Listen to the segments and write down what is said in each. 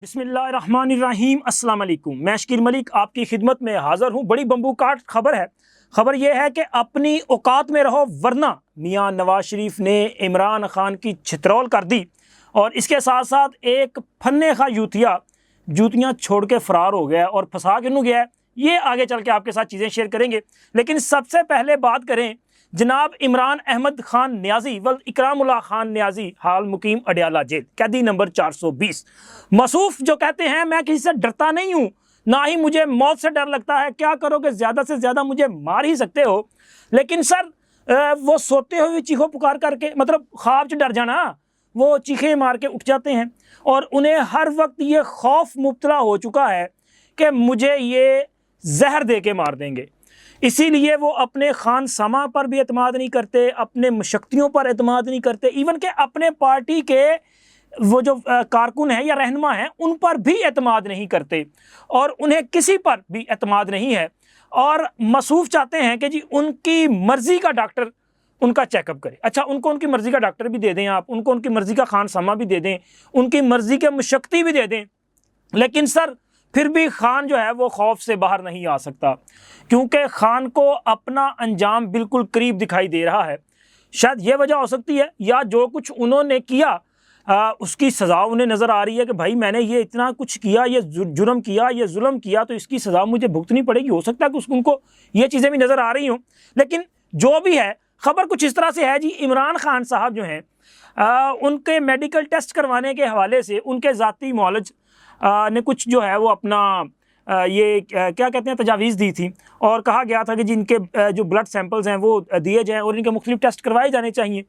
बिस्मिल्लाहिर्रहमानिर्रहीम अस्सलाम वालेकुम। मैं शकील मलिक आपकी खिदमत में हाज़िर हूँ। बड़ी बम्बू काट खबर है। खबर यह है कि अपनी औकात में रहो वरना मियाँ नवाज शरीफ ने इमरान खान की छितरौल कर दी और इसके साथ साथ एक फन्ने खा यूथिया जूतियाँ छोड़ के फ़रार हो गया और फंसा के नू गया है। ये आगे चल के आपके साथ चीज़ें शेयर करेंगे, लेकिन सबसे पहले बात करें जनाब इमरान अहमद खान न्याजी वल इकरामुल्लाह खान न्याजी हाल मुकीम अडियाला जेल, कैदी नंबर 420। मसूफ जो कहते हैं मैं किसी से डरता नहीं हूँ, ना ही मुझे मौत से डर लगता है। क्या करोगे, ज़्यादा से ज़्यादा मुझे मार ही सकते हो। लेकिन सर वो सोते हुए चीखो पुकार करके, मतलब ख्वाब से डर जाना, वो चीखे मार के उठ जाते हैं और उन्हें हर वक्त ये खौफ मुब्तला हो चुका है कि मुझे ये जहर दे के मार देंगे। इसीलिए वो अपने खान समा पर भी एतमाद नहीं करते, अपने मशक्तियों पर एतमाद नहीं करते, इवन के अपने पार्टी के वो जो कारकुन हैं या रहनुमा हैं उन पर भी एतमाद नहीं करते और उन्हें किसी पर भी एतमाद नहीं है। और मसूफ चाहते हैं कि जी उनकी मर्ज़ी का डॉक्टर उनका चेकअप करे। अच्छा, उनको उनकी मर्ज़ी का डॉक्टर भी दे दें, आप उनको उनकी मर्ज़ी का खान समा भी दे दें, उनकी मर्ज़ी के मशक्ति भी दे दें, लेकिन सर फिर भी खान जो है वो खौफ से बाहर नहीं आ सकता, क्योंकि खान को अपना अंजाम बिल्कुल करीब दिखाई दे रहा है। शायद ये वजह हो सकती है, या जो कुछ उन्होंने किया उसकी सज़ा उन्हें नज़र आ रही है कि भाई मैंने ये इतना कुछ किया, ये जुर्म किया, ये जुल्म किया, तो इसकी सज़ा मुझे भुगतनी पड़ेगी। हो सकता है कि उनको ये चीज़ें भी नज़र आ रही हों। लेकिन जो भी है, खबर कुछ इस तरह से है जी, इमरान खान साहब जो हैं उनके मेडिकल टेस्ट करवाने के हवाले से उनके ज़ाती मौलज ने कुछ जो है वो अपना ये क्या कहते हैं तजावीज़ दी थी और कहा गया था कि जिनके जो ब्लड सैंपल्स हैं वो दिए जाएं और इनके मुख्तलिफ टेस्ट करवाए जाने चाहिए।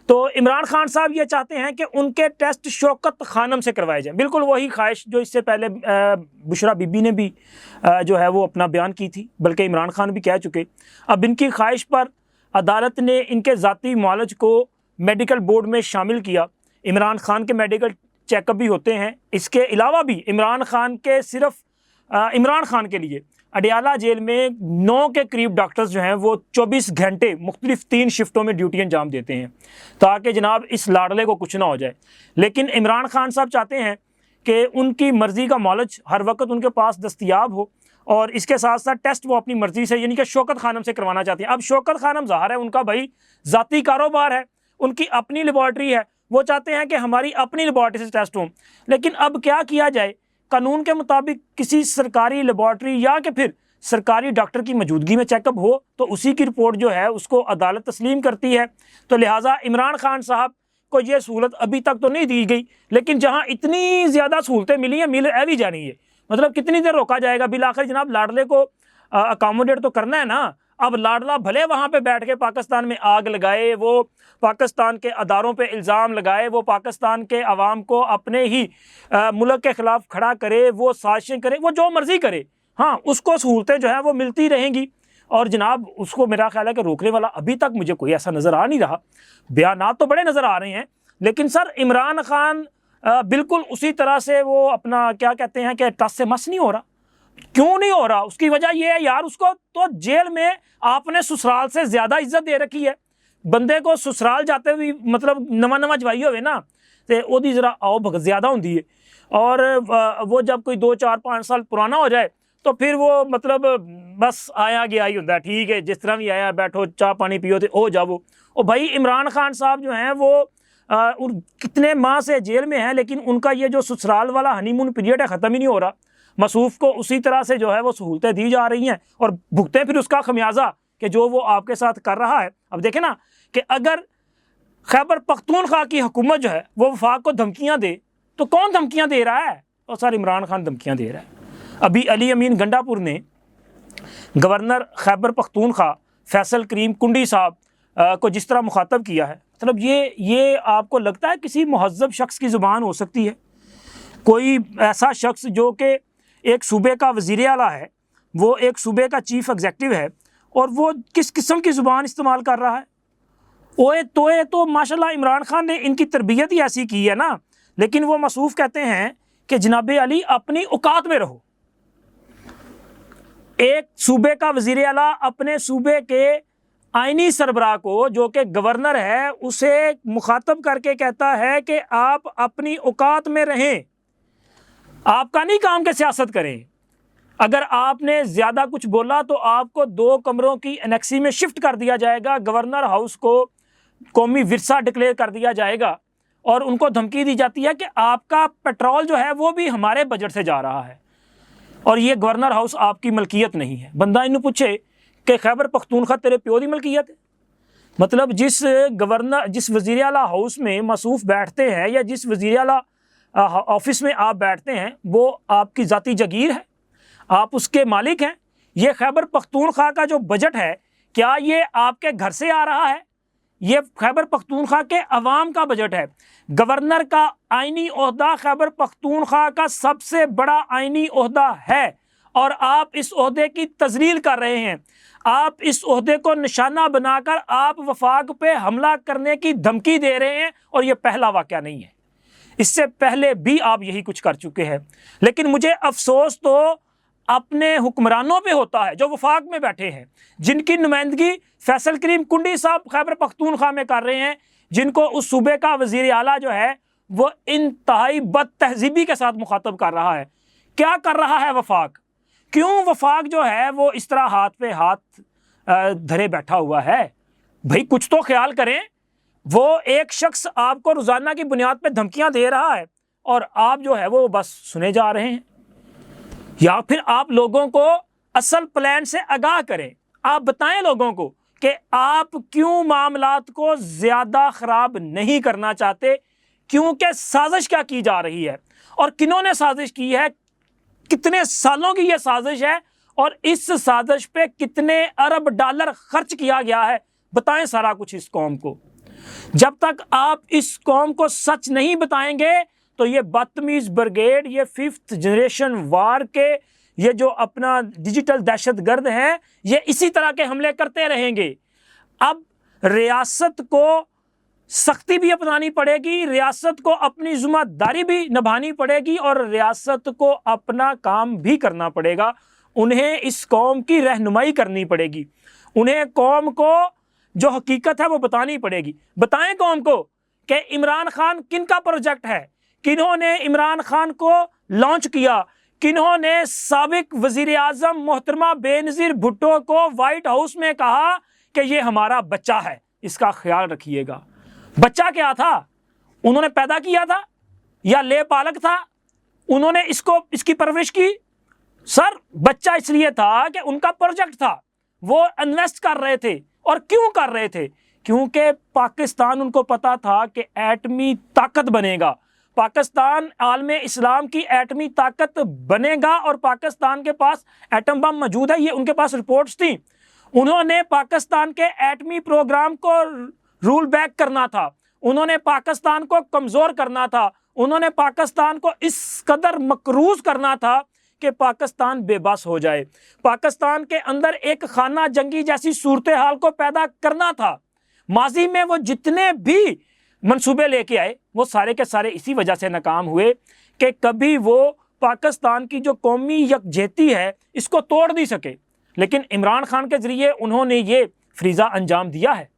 तो इमरान खान साहब ये चाहते हैं कि उनके टेस्ट शौकत खानम से करवाए जाएं, बिल्कुल वही ख्वाहिश जो इससे पहले बुशरा बीबी ने भी जो है वो अपना बयान की थी, बल्कि इमरान खान भी कह चुके। अब इनकी ख्वाहिश पर अदालत ने इनके ज़ाती मौलज को मेडिकल बोर्ड में शामिल किया। इमरान खान के मेडिकल चेकअप भी होते हैं। इसके अलावा भी इमरान खान के सिर्फ इमरान खान के लिए अडियाला जेल में 9 के करीब डॉक्टर्स जो हैं वो 24 घंटे मुख्तलिफ 3 शिफ्टों में ड्यूटी अंजाम देते हैं ताकि जनाब इस लाडले को कुछ ना हो जाए। लेकिन इमरान खान साहब चाहते हैं कि उनकी मर्ज़ी का मौलज हर वक्त उनके पास दस्तयाब हो और इसके साथ साथ टेस्ट वो अपनी मर्ज़ी से यानी कि शौकत खानम से करवाना चाहते हैं। अब शौकत खानम ज़ाहिर है उनका भाई ज़ाती कारोबार है, उनकी अपनी लेबॉर्ट्री है, वो चाहते हैं कि हमारी अपनी लेबॉर्ट्री से टेस्ट हों। लेकिन अब क्या किया जाए, कानून के मुताबिक किसी सरकारी लेबॉर्ट्री या कि फिर सरकारी डॉक्टर की मौजूदगी में चेकअप हो तो उसी की रिपोर्ट जो है उसको अदालत तस्लीम करती है। तो लिहाजा इमरान खान साहब को ये सहूलत अभी तक तो नहीं दी गई, लेकिन जहाँ इतनी ज़्यादा सहूलतें मिली हैं मिल भी जानी है। मतलब कितनी देर रोका जाएगा, बिल आखिर जनाब लाडले को अकोमोडेट तो करना है ना। अब लाडला भले वहाँ पे बैठ के पाकिस्तान में आग लगाए, वो पाकिस्तान के अदारों पे इल्ज़ाम लगाए, वो पाकिस्तान के अवाम को अपने ही मुल्क के ख़िलाफ़ खड़ा करे, वो साजिशें करे, वो जो मर्ज़ी करे, हाँ उसको सहूलतें जो है वो मिलती रहेंगी। और जनाब उसको मेरा ख्याल है कि रोकने वाला अभी तक मुझे कोई ऐसा नज़र आ नहीं रहा। बयानात तो बड़े नज़र आ रहे हैं, लेकिन सर इमरान खान बिल्कुल उसी तरह से वो अपना क्या कहते हैं कि टस से मस नहीं हो रहा। क्यों नहीं हो रहा? उसकी वजह यह है यार, उसको तो जेल में आपने ससुराल से ज़्यादा इज्जत दे रखी है। बंदे को ससुराल जाते हुए मतलब नवा जवाई होवे ना तो ओदी जरा आओ भगत ज़्यादा होंदी है, और वो जब कोई 2 4 5 साल पुराना हो जाए तो फिर वो मतलब बस आया गया ही होता है। ठीक है, जिस तरह भी आया, बैठो चाह पानी पियो तो हो जाओ। और भाई इमरान खान साहब जो हैं वो कितने माह से जेल में हैं, लेकिन उनका ये जो ससुराल वाला हनीमून पीरियड है ख़त्म ही नहीं हो रहा। मसूफ को उसी तरह से जो है वो सहूलतें दी जा रही हैं और भुगते फिर उसका खमियाजा कि जो वो आपके साथ कर रहा है। अब देखें ना कि अगर खैबर पख्तूनख्वा की हुकूमत जो है वो वफाक को धमकियां दे तो कौन धमकियां दे रहा है? तो सर इमरान खान धमकियां दे रहा है। अभी अली अमीन गंडापुर ने गवर्नर खैबर पख्तूनख्वा फैसल करीम कुंडी साहब को जिस तरह मुखातब किया है, मतलब ये आपको लगता है किसी मुहज़्ज़ब शख्स की ज़ुबान हो सकती है? कोई ऐसा शख्स जो कि एक सूबे का वज़ीर आला है, वो एक सूबे का चीफ़ एग्जेक्टिव है, और वो किस किस्म की ज़ुबान इस्तेमाल कर रहा है? ओए तोए तो माशाल्लाह इमरान खान ने इनकी तरबियत ही ऐसी की है ना। लेकिन वो मसूफ कहते हैं कि जनाब अली अपनी औकात में रहो। एक सूबे का वज़ीर आला अपने सूबे के आइनी सरबराह को जो कि गवर्नर है उसे मुखातब करके कहता है कि आप अपनी औकात में रहें। आपका नहीं काम के सियासत करें। अगर आपने ज़्यादा कुछ बोला तो आपको 2 कमरों की एनेक्सी में शिफ्ट कर दिया जाएगा, गवर्नर हाउस को कौमी विरसा डिक्लेयर कर दिया जाएगा और उनको धमकी दी जाती है कि आपका पेट्रोल जो है वो भी हमारे बजट से जा रहा है और ये गवर्नर हाउस आपकी मलकियत नहीं है। बंदा इन्हें पूछे कि खैबर पख्तूनख्वा तेरे प्यो दी मलकियत है? मतलब जिस वज़ीर आला हाउस में मसूफ बैठते हैं या जिस वज़ीर आला ऑफिस में आप बैठते हैं वो आपकी ज़ाती जगीर है, आप उसके मालिक हैं। ये खैबर पख्तूनख्वा का जो बजट है क्या ये आपके घर से आ रहा है? ये खैबर पख्तूनख्वा के अवाम का बजट है। गवर्नर का आइनी ओहदा खैबर पख्तूनख्वा का सबसे बड़ा आइनी ओहदा है और आप इस ओहदे की तजलील कर रहे हैं। आप इस ओहदे को निशाना बनाकर आप वफाक पे हमला करने की धमकी दे रहे हैं और ये पहला वाक़या नहीं है, इससे पहले भी आप यही कुछ कर चुके हैं। लेकिन मुझे अफसोस तो अपने हुक्मरानों पे होता है जो वफाक में बैठे हैं, जिनकी नुमाइंदगी फैसल करीम कुंडी साहब खैबर पख्तूनख्वा में कर रहे हैं, जिनको उस सूबे का वज़ीर आला जो है वो इंतहाई बदतहजीबी के साथ मुखातब कर रहा है। क्या कर रहा है वफाक? क्यों वफाक जो है वो इस तरह हाथ पे हाथ धरे बैठा हुआ है? भाई कुछ तो ख्याल करें। वो एक शख्स आपको रोज़ाना की बुनियाद पे धमकियां दे रहा है और आप जो है वो बस सुने जा रहे हैं। या फिर आप लोगों को असल प्लान से आगाह करें। आप बताएं लोगों को कि आप क्यों मामलात को ज़्यादा ख़राब नहीं करना चाहते, क्योंकि साजिश क्या की जा रही है और किन्होंने साजिश की है, कितने सालों की यह साजिश है और इस साजिश पे कितने अरब डॉलर खर्च किया गया है। बताएं सारा कुछ इस कौम को। जब तक आप इस कौम को सच नहीं बताएंगे तो ये बदतमीज़ ब्रिगेड, ये 5th जनरेशन वार के ये जो अपना डिजिटल दहशतगर्द हैं, ये इसी तरह के हमले करते रहेंगे। अब रियासत को सख्ती भी अपनानी पड़ेगी, रियासत को अपनी जिम्मेदारी भी निभानी पड़ेगी और रियासत को अपना काम भी करना पड़ेगा। उन्हें इस कौम की रहनुमाई करनी पड़ेगी, उन्हें कौम को जो हकीकत है वो बतानी पड़ेगी। बताएं कौम को कि इमरान खान किन का प्रोजेक्ट है, किन्होंने इमरान खान को लॉन्च किया, किन्होंने साबिक वजीर आजम मोहतरमा बेनज़ीर भुट्टो को व्हाइट हाउस में कहा कि ये हमारा बच्चा है, इसका ख्याल रखिएगा। बच्चा क्या था? उन्होंने पैदा किया था या ले पालक था? उन्होंने इसकी परवरिश की? सर, बच्चा इसलिए था कि उनका प्रोजेक्ट था, वो इन्वेस्ट कर रहे थे। और क्यों कर रहे थे? क्योंकि पाकिस्तान, उनको पता था कि एटमी ताकत बनेगा, पाकिस्तान आलम इस्लाम की एटमी ताकत बनेगा और पाकिस्तान के पास एटम बम मौजूद है, ये उनके पास रिपोर्ट्स थी। उन्होंने पाकिस्तान के एटमी प्रोग्राम को रूल बैक करना था, उन्होंने पाकिस्तान को कमज़ोर करना था, उन्होंने पाकिस्तान को इस कदर मकरूज करना था कि पाकिस्तान बेबस हो जाए, पाकिस्तान के अंदर एक खाना जंगी जैसी सूरत हाल को पैदा करना था। माजी में वो जितने भी मंसूबे लेके आए वो सारे के सारे इसी वजह से नाकाम हुए कि कभी वो पाकिस्तान की जो कौमी यकजहती है इसको तोड़ नहीं सके। लेकिन इमरान खान के ज़रिए उन्होंने ये फ्रीज़ा अंजाम दिया है।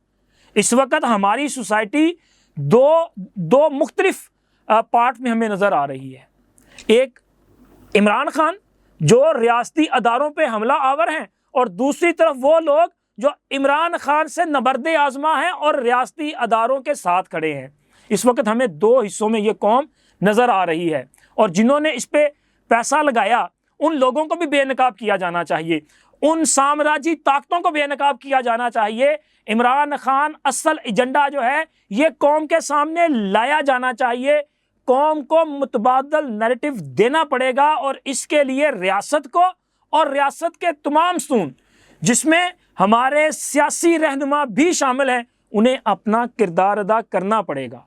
इस वक्त हमारी सोसाइटी दो मुख्तलिफ पार्ट में हमें नज़र आ रही है। एक इमरान खान जो रियासती अदारों पे हमला आवर हैं और दूसरी तरफ वो लोग जो इमरान खान से नबर्दे आजमा हैं और रियासती अदारों के साथ खड़े हैं। इस वक्त हमें 2 हिस्सों में ये कौम नज़र आ रही है और जिन्होंने इस पे पैसा लगाया उन लोगों को भी बेनकाब किया जाना चाहिए, उन साम्राज्यी ताकतों को बेनकाब किया जाना चाहिए। इमरान खान असल एजेंडा जो है ये कौम के सामने लाया जाना चाहिए, कौम को मुतबादल नैरेटिव देना पड़ेगा और इसके लिए रियासत को और रियासत के तमाम सुतून जिसमें हमारे सियासी रहनुमा भी शामिल हैं उन्हें अपना किरदार अदा करना पड़ेगा।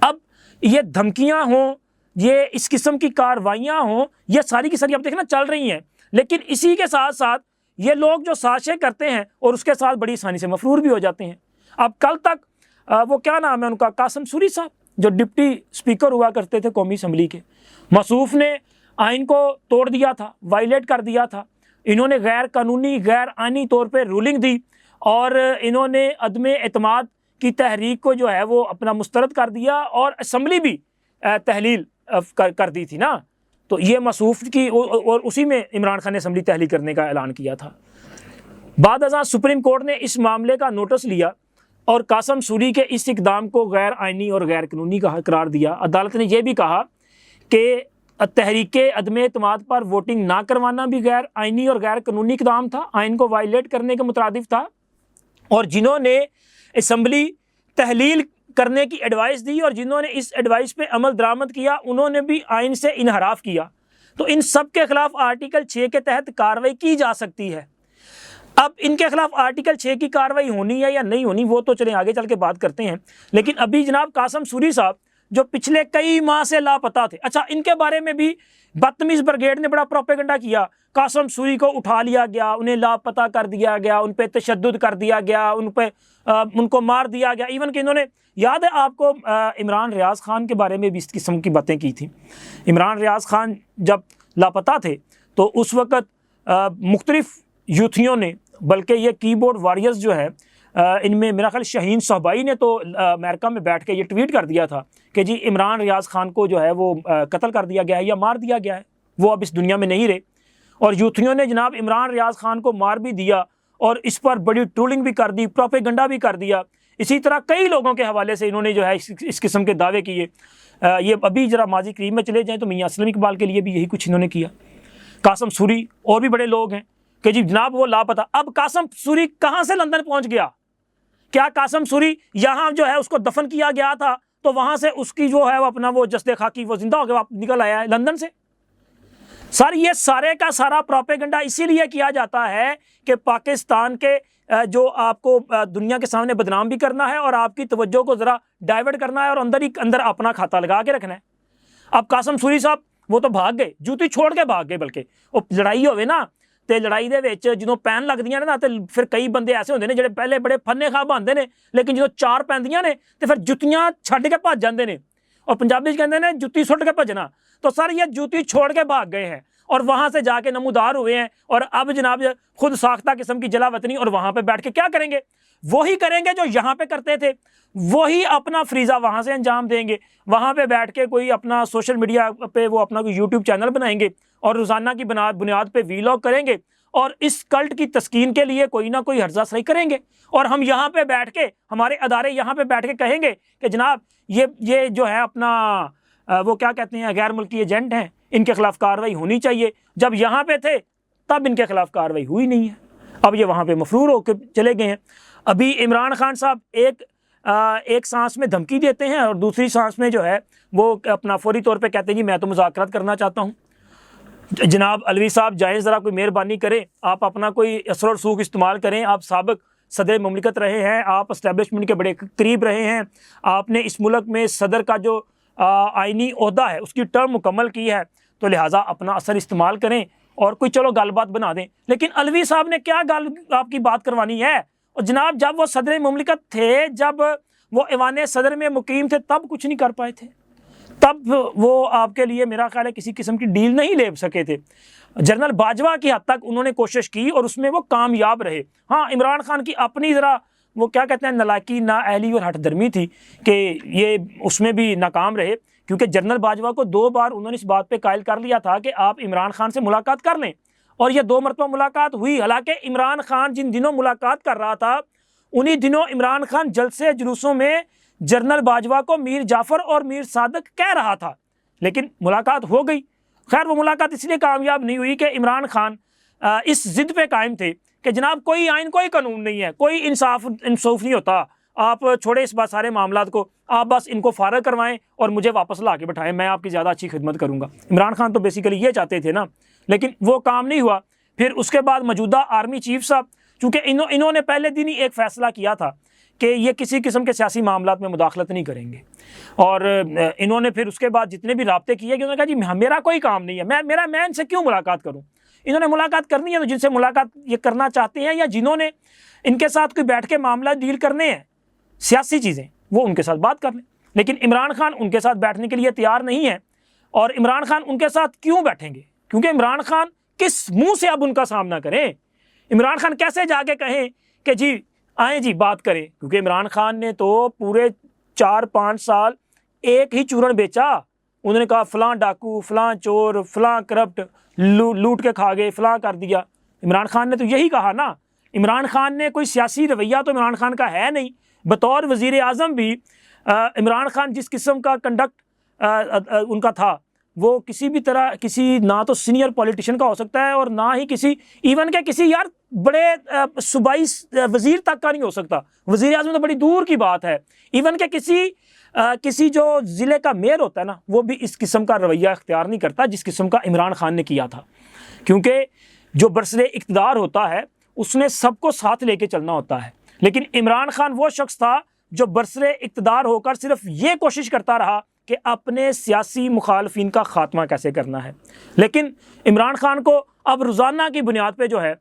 अब ये धमकियां हों, ये इस किस्म की कार्रवाइयाँ हों, ये सारी की सारी आप देखना चल रही हैं, लेकिन इसी के साथ साथ ये लोग जो साजिशें करते हैं और उसके साथ बड़ी आसानी से मफरूर भी हो जाते हैं। अब कल तक वो क्या नाम है उनका, कासिम सूरी साहब जो डिप्टी स्पीकर हुआ करते थे कौमी असम्बली के, मसूफ ने आइन को तोड़ दिया था, वायलेट कर दिया था। इन्होंने गैर कानूनी गैर आइनी तौर पे रूलिंग दी और इन्होंने अदम एतमाद की तहरीक को जो है वो अपना मुस्तरद कर दिया और असम्बली भी तहलील कर दी थी ना। तो ये मसूफ की और उसी में इमरान खान ने असम्बली तहलील करने का ऐलान किया था। बाद अज़ां सुप्रीम कोर्ट ने इस मामले का नोटिस लिया और कासम सूरी के इस इकदाम को गैर आइनी और गैर कानूनी करार दिया। अदालत ने यह भी कहा कि तहरीक अदम एतमाद पर वोटिंग ना करवाना भी गैर आइनी और गैर कानूनी इकदाम था, आइन को वायलेट करने के मुताबिक था। और जिन्होंने असम्बली तहलील करने की एडवाइस दी और जिन्होंने इस एडवाइस पे अमल दरामद किया, उन्होंने भी आइन से इनहराफ किया। तो इन सब के खिलाफ आर्टिकल 6 के तहत कार्रवाई की जा सकती है। अब इनके खिलाफ आर्टिकल 6 की कार्रवाई होनी है या नहीं होनी, वो तो चलें आगे चल के बात करते हैं। लेकिन अभी जनाब कासम सूरी साहब जो पिछले कई माह से लापता थे, अच्छा इनके बारे में भी बदतमीज ब्रिगेड ने बड़ा प्रोपेगेंडा किया। कासम सूरी को उठा लिया गया, उन्हें लापता कर दिया गया, उन पर तशद्दुद कर दिया गया, उनको मार दिया गया। इवन कि इन्होंने, याद है आपको, इमरान रियाज खान के बारे में भी इस किस्म की बातें की थी। इमरान रियाज खान जब लापता थे तो उस वक़्त मुख्तलिफ यूथियों ने, बल्कि ये कीबोर्ड वॉरियर्स जो है इनमें मेरा ख्याल शाहीन सहबाई ने तो अमेरिका में बैठ के ये ट्वीट कर दिया था कि जी इमरान रियाज खान को जो है वो कत्ल कर दिया गया है या मार दिया गया है, वो अब इस दुनिया में नहीं रहे। और यूथियों ने जनाब इमरान रियाज खान को मार भी दिया और इस पर बड़ी ट्रोलिंग भी कर दी, प्रोपेगेंडा भी कर दिया। इसी तरह कई लोगों के हवाले से इन्होंने जो है इस किस्म के दावे किए। ये अभी ज़रा माजी करीब में चले जाएँ तो मियां असलम इकबाल के लिए भी यही कुछ इन्होंने किया। कासम सूरी और भी बड़े लोग हैं कि जी जनाब वो लापता। अब कासम सूरी कहाँ से लंदन पहुँच गया? क्या कासम सूरी यहाँ जो है उसको दफन किया गया था तो वहाँ से उसकी जो है वो अपना वो जस्ते खाकी वो जिंदा हो गया निकल आया है लंदन से? सर ये सारे का सारा प्रोपेगेंडा इसीलिए किया जाता है कि पाकिस्तान के जो आपको दुनिया के सामने बदनाम भी करना है और आपकी तवज्जो को ज़रा डाइवर्ट करना है और अंदर ही अंदर अपना खाता लगा के रखना है। अब कासम सूरी साहब वो तो भाग गए, जूती छोड़ के भाग गए। बल्कि वो लड़ाई होवे ना तो लड़ाई दे विच ਜਦੋਂ पैन लगदियां ने ना तो फिर कई बंदे ऐसे होंदे ने ਜਿਹੜੇ पहले बड़े फन्ने खा बनते हैं, लेकिन जो चार पैंदियां ने तो फिर जुत्तियां छड्ड के भज जाते हैं और पंजाबी कहते हैं जुत्ती सुट के भजना। तो सर ये जूती छोड़ के भाग गए हैं और वहां से जाके नमूदार हुए हैं और अब जनाब खुद साख्ता किस्म की जलावतनी और वहां पे बैठ के क्या करेंगे? वही करेंगे जो यहाँ पे करते थे, वही अपना फ्रीज़ा वहाँ से अंजाम देंगे। वहाँ पे बैठ के कोई अपना सोशल मीडिया पे वो अपना कोई यूट्यूब चैनल बनाएंगे और रोज़ाना की बुनियाद पे वीलॉग करेंगे और इस कल्ट की तस्कीन के लिए कोई ना कोई हर्जा सही करेंगे। और हम यहाँ पे बैठ के, हमारे अदारे यहाँ पे बैठ के कहेंगे कि जनाब ये जो है अपना वो क्या कहते हैं गैर मुल्की एजेंट हैं, इनके खिलाफ कार्रवाई होनी चाहिए। जब यहाँ पे थे तब इनके खिलाफ कार्रवाई हुई नहीं है, अब ये वहाँ पे मफरूर होकर चले गए हैं। अभी इमरान खान साहब एक सांस में धमकी देते हैं और दूसरी सांस में जो है वो अपना फौरी तौर पे कहते हैं जी मैं तो मुज़ाकरात करना चाहता हूँ। जनाब अलवी साहब जाएँ, ज़रा कोई मेहरबानी करें, आप अपना कोई असर और सूख इस्तेमाल करें। आप साबिक सदर ममलिकत रहे हैं, आप इस्टेब्लिशमेंट के बड़े करीब रहे हैं, आपने इस मुल्क में सदर का जो आइनी ओहदा है उसकी टर्म मुकम्मल की है, तो लिहाजा अपना असर इस्तेमाल करें और कोई चलो गलबात बना दें। लेकिन अलवी साहब ने क्या आपकी बात करवानी है? और जनाब जब वो सदर ममलिकत थे, जब वो ऐवान सदर में मुकीम थे, तब कुछ नहीं कर पाए थे, तब वो आपके लिए मेरा ख्याल है किसी किस्म की डील नहीं ले सके थे। जनरल बाजवा की हद तक उन्होंने कोशिश की और उसमें वो कामयाब रहे। हाँ, इमरान खान की अपनी ज़रा वो क्या कहते हैं नलायकी, नाअहली और हठ दर्मी थी कि ये उसमें भी नाकाम रहे, क्योंकि जनरल बाजवा को 2 बार उन्होंने इस बात पे कायल कर लिया था कि आप इमरान खान से मुलाकात कर लें और ये 2 मरतबा मुलाकात हुई। हालांकि इमरान खान जिन दिनों मुलाकात कर रहा था उन्हीं दिनों इमरान खान जलसे जुलूसों में जनरल बाजवा को मीर जाफ़र और मीर सादक कह रहा था, लेकिन मुलाकात हो गई। खैर वो मुलाकात इसलिए कामयाब नहीं हुई कि इमरान खान इस ज़िद पे कायम थे कि जनाब कोई आइन कोई कानून नहीं है, कोई इंसाफ नहीं होता, आप छोड़े इस बात सारे मामलात को, आप बस इनको फारग करवाएं और मुझे वापस ला के बैठाएँ, मैं आपकी ज़्यादा अच्छी खिदमत करूँगा। इमरान खान तो बेसिकली ये चाहते थे ना, लेकिन वो काम नहीं हुआ। फिर उसके बाद मौजूदा आर्मी चीफ साहब, चूँकि इन्होंने पहले दिन ही एक फ़ैसला किया था कि ये किसी किस्म के सियासी मामलात में मुदाखलत नहीं करेंगे और इन्होंने फिर उसके बाद जितने भी राब्ते किए कि उन्होंने कहा जी मेरा कोई काम नहीं है, मैं इनसे क्यों मुलाकात करूँ। इन्होंने मुलाकात करनी है तो जिनसे मुलाकात ये करना चाहते हैं या जिन्होंने इनके साथ कोई बैठ के मामला डील करने हैं, सियासी चीज़ें, वो उनके साथ बात कर लें। लेकिन इमरान खान उनके साथ बैठने के लिए तैयार नहीं है। और इमरान खान उनके साथ क्यों बैठेंगे? क्योंकि इमरान खान किस मुँह से अब उनका सामना करें? इमरान खान कैसे जाके कहें कि जी आए जी बात करें? क्योंकि इमरान खान ने तो पूरे 4-5 साल एक ही चूरन बेचा, उन्होंने कहा फ़लाँ डाकू, फ़लाँ चोर, फ़लाँ करप्ट, लूट के खा गए, फ़लाँ कर दिया। इमरान खान ने तो यही कहा ना। इमरान खान ने कोई सियासी रवैया तो इमरान खान का है नहीं। बतौर वज़ीर आज़म भी इमरान खान जिस किस्म का कंडक्ट उनका था, वो किसी भी तरह किसी ना तो सीनियर पॉलिटिशियन का हो सकता है और ना ही किसी इवन के किसी यार बड़े सूबाई वज़ीर तक का नहीं हो सकता। वज़ीर आज़म तो बड़ी दूर की बात है। इवन के किसी जो ज़िले का मेयर होता है ना, वो भी इस किस्म का रवैया इख्तियार नहीं करता जिस किस्म का इमरान खान ने किया था। क्योंकि जो बरसरे इक़्तिदार होता है उसने सबको साथ लेके चलना होता है। लेकिन इमरान खान वो शख्स था जो बरसरे इक़्तिदार होकर सिर्फ ये कोशिश करता रहा कि अपने सियासी मुखालफिन का ख़ात्मा कैसे करना है। लेकिन इमरान खान को अब रोज़ाना की बुनियाद पे जो है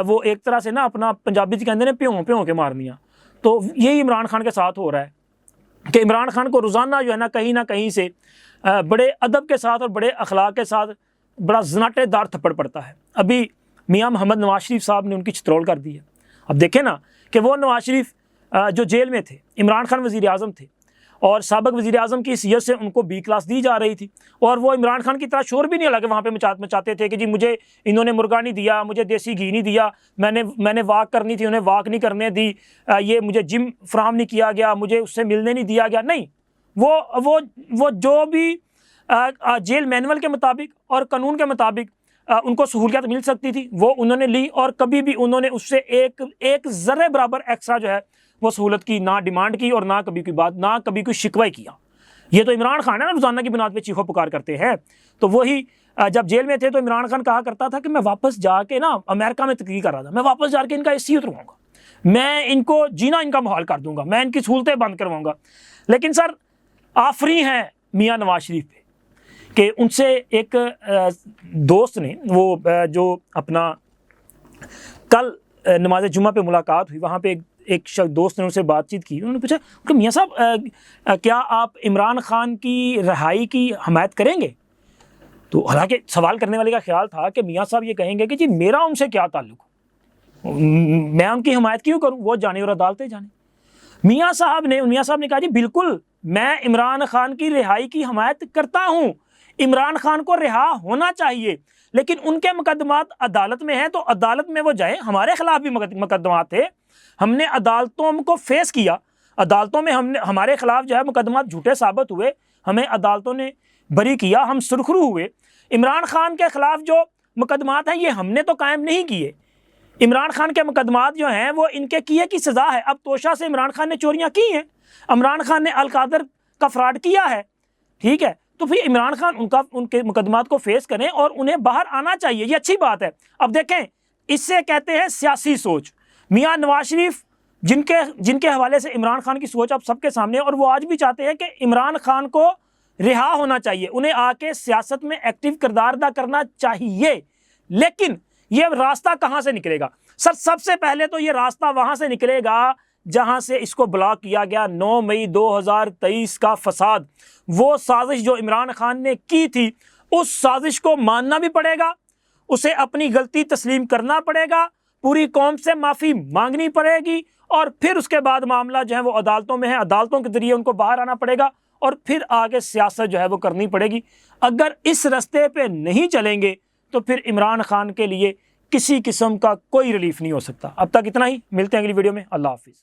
वो एक तरह से ना अपना पंजाबी जी कहते हैं प्यों प्यों के मारनिया, तो यही इमरान खान के साथ हो रहा है कि इमरान खान को रोज़ाना जो है ना कहीं से बड़े अदब के साथ और बड़े अखलाक के साथ बड़ा ज़नाटेदार थप्पड़ पड़ता है। अभी मियाँ मोहम्मद नवाज शरीफ साहब ने उनकी चित्रोल कर दी है। अब देखें ना कि वो नवाज शरीफ जो जेल में थे, इमरान खान वज़ीर आज़म थे और साबिक़ वज़ीर आज़म की हैसियत से उनको बी क्लास दी जा रही थी और वो इमरान खान की तरह शोर भी नहीं लगे वहाँ पे मचाते थे कि जी मुझे इन्होंने मुर्गा नहीं दिया, मुझे देसी घी नहीं दिया, मैंने वाक करनी थी, उन्हें वाक नहीं करने दी, ये मुझे जिम फ्राहम नहीं किया गया, मुझे उससे मिलने नहीं दिया गया। नहीं, वो जो भी जेल मैनुअल के मुताबिक और कानून के मुताबिक उनको सहूलियत मिल सकती थी वो उन्होंने ली और कभी भी उन्होंने उससे एक ज़र्रे बराबर एक्स्ट्रा जो है वो सहूलत की ना डिमांड की और ना कभी कोई शिकवा किया। ये तो इमरान खान है ना, रोज़ाना की बुनियाद पे चीखो पुकार करते हैं। तो वही जब जेल में थे तो इमरान खान कहा करता था कि मैं वापस जाके ना अमेरिका में तकरीर कर रहा था, मैं वापस जाके इनका एसी उतरवाऊँगा, मैं इनको जीना इनका माहौल कर दूँगा, मैं इनकी सहूलतें बंद करवाऊँगा। लेकिन सर आफरी हैं मियाँ नवाज शरीफ पे कि उनसे एक दोस्त ने वो जो अपना कल नमाज जुम्मा पे मुलाकात हुई, वहाँ पे एक दोस्त ने उनसे बातचीत की। उन्होंने पूछा कि मियाँ साहब क्या आप इमरान खान की रिहाई की हमायत करेंगे? तो हालांकि सवाल करने वाले का ख्याल था कि मियाँ साहब ये कहेंगे कि जी मेरा उनसे क्या ताल्लुक़, मैं उनकी हमायत क्यों करूँ, वो जाने और अदालतें जाने। मियाँ साहब ने कहा जी बिल्कुल मैं इमरान खान की रिहाई की हमायत करता हूँ, इमरान खान को रिहा होना चाहिए, लेकिन उनके मुकदमात अदालत में हैं तो अदालत में वो जाएं। हमारे खिलाफ भी मुकदमात थे, हमने अदालतों को फेस किया, अदालतों में हमारे खिलाफ जो है मुकदमात झूठे साबित हुए, हमें अदालतों ने बरी किया, हम सुरखरू हुए। इमरान खान के खिलाफ जो मुकदमात हैं ये हमने तो कायम नहीं किए, इमरान खान के मुकदमात जो हैं वो इनके किए की सज़ा है। अब तोशा से इमरान खान ने चोरियाँ की हैं, इमरान खान ने अलकादर का फ्रॉड किया है, ठीक है, तो फिर इमरान खान उनके मुकदमात को फेस करें और उन्हें बाहर आना चाहिए, ये अच्छी बात है। अब देखें इससे कहते हैं सियासी सोच। मियाँ नवाज शरीफ जिनके हवाले से इमरान खान की सोच अब सबके सामने है और वो आज भी चाहते हैं कि इमरान खान को रिहा होना चाहिए, उन्हें आके सियासत में एक्टिव किरदार अदा करना चाहिए। लेकिन ये रास्ता कहाँ से निकलेगा सर? सबसे पहले तो ये रास्ता वहाँ से निकलेगा जहाँ से इसको ब्लॉक किया गया 9 मई 2023 का फसाद। वो साजिश जो इमरान खान ने की थी उस साजिश को मानना भी पड़ेगा, उसे अपनी गलती तस्लीम करना पड़ेगा, पूरी कौम से माफ़ी मांगनी पड़ेगी और फिर उसके बाद मामला जो है वो अदालतों में है, अदालतों के जरिए उनको बाहर आना पड़ेगा और फिर आगे सियासत जो है वो करनी पड़ेगी। अगर इस रास्ते पे नहीं चलेंगे तो फिर इमरान खान के लिए किसी किस्म का कोई रिलीफ नहीं हो सकता। अब तक इतना ही, मिलते हैं अगली वीडियो में। अल्लाह हाफिज़।